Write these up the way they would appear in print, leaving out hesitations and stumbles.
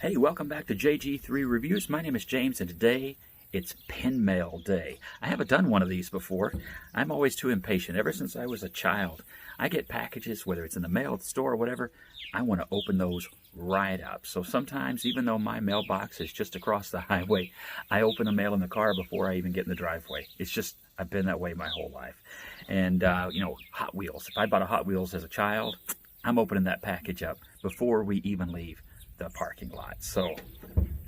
Hey, welcome back to JG3 Reviews. My name is James, and today it's Pen Mail Day. I haven't done one of these before. I'm always too impatient. Ever since I was a child, I get packages, whether it's in the mail, at the store, or whatever. I want to open those right up. So sometimes, even though my mailbox is just across the highway, I open the mail in the car before I even get in the driveway. It's just, I've been that way my whole life. And, Hot Wheels. If I bought a Hot Wheels as a child, I'm opening that package up before we even leave the parking lot. So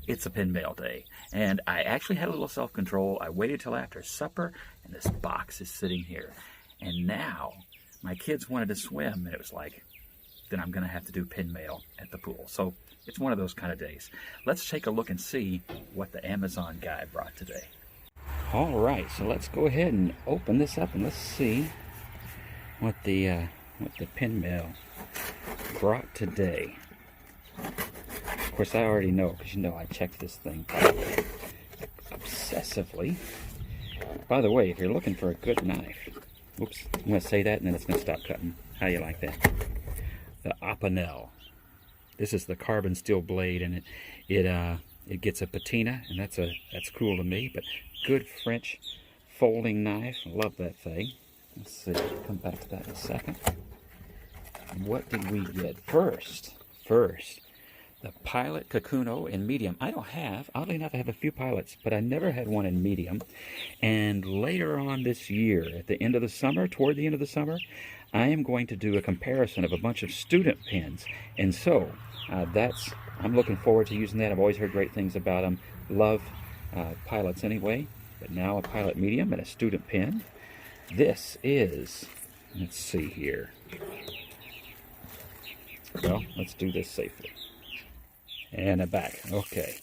it's a Pen Mail Day, and I actually had a little self-control. I waited till after supper, and this box is sitting here. And now my kids wanted to swim, and it was like, then I'm gonna have to do pen mail at the pool. So it's one of those kind of days. Let's take a look and see what the Amazon guy brought today. All right, so let's go ahead and open this up, and let's see what the pen mail brought today. Of course, I already know, because I check this thing obsessively. By the way, if you're looking for a good knife, oops, I'm going to say that and then it's going to stop cutting. How you like that? The Opinel. This is the carbon steel blade, and it gets a patina, and that's cool to me. But good French folding knife. Love that thing. Let's see. Come back to that in a second. What did we get first? The Pilot Kakuno in medium. Oddly enough, I have a few Pilots, but I never had one in medium. And later on this year, at the end of the summer, toward the end of the summer, I am going to do a comparison of a bunch of student pens. And so, I'm looking forward to using that. I've always heard great things about them. Love Pilots anyway, but now a Pilot medium and a student pen. This is, let's see here. Well, let's do this safely. And a back. Okay.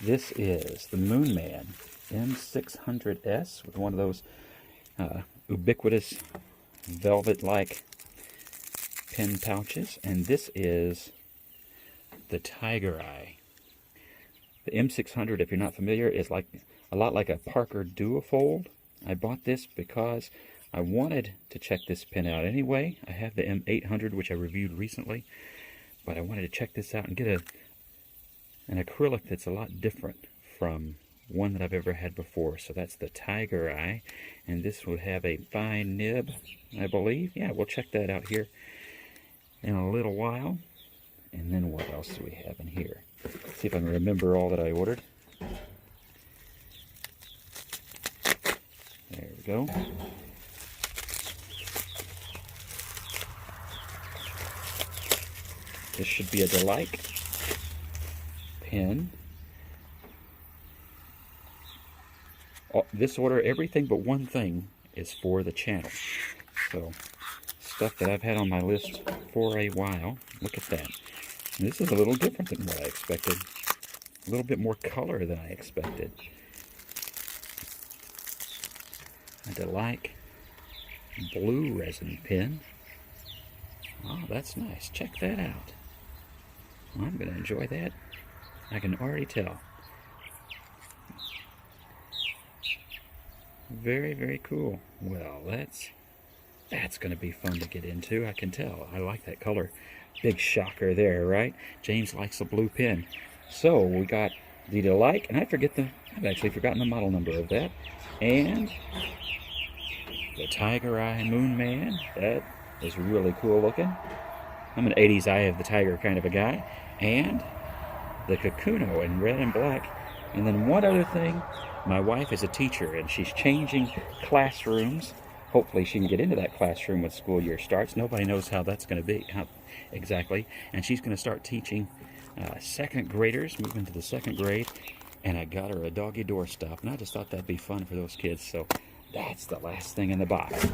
This is the Moonman M600S with one of those ubiquitous velvet-like pen pouches. And this is the Tiger Eye. The M600, if you're not familiar, is like a lot like a Parker Duofold. I bought this because I wanted to check this pen out anyway. I have the M800, which I reviewed recently, but I wanted to check this out and get an acrylic that's a lot different from one that I've ever had before. So that's the Tiger Eye, and this would have a fine nib, I believe. Yeah, we'll check that out here in a little while. And then what else do we have in here? Let's see if I can remember all that I ordered. There we go. This should be a Delight pen. This order, everything but one thing, is for the channel. So, stuff that I've had on my list for a while. Look at that. And this is a little different than what I expected. A little bit more color than I expected. A Delight blue resin pen. Oh, that's nice. Check that out. I'm going to enjoy that. I can already tell. Very, very cool. Well, that's going to be fun to get into. I can tell. I like that color. Big shocker there, right? James likes a blue pen. So we got the Delight, and I've actually forgotten the model number of that. And the Tiger Eye Moonman. That is really cool looking. I'm an 80s Eye of the Tiger kind of a guy. And the Kakuno in red and black. And then one other thing, my wife is a teacher and she's changing classrooms. Hopefully she can get into that classroom when school year starts. Nobody knows how that's going to be exactly. And she's going to start teaching second graders, moving to the second grade. And I got her a doggy doorstop, and I just thought that'd be fun for those kids. So that's the last thing in the box.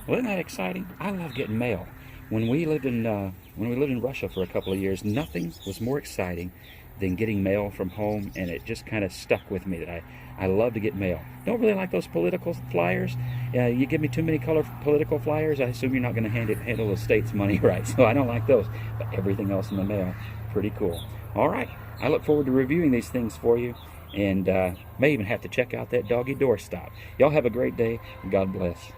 Well, isn't that exciting? I love getting mail. When we lived in Russia for a couple of years, nothing was more exciting than getting mail from home, and it just kind of stuck with me that I love to get mail. Don't really like those political flyers. You give me too many political flyers, I assume you're not going to handle the state's money right, so I don't like those. But everything else in the mail, pretty cool. All right, I look forward to reviewing these things for you, and may even have to check out that doggy doorstop. Y'all have a great day, and God bless.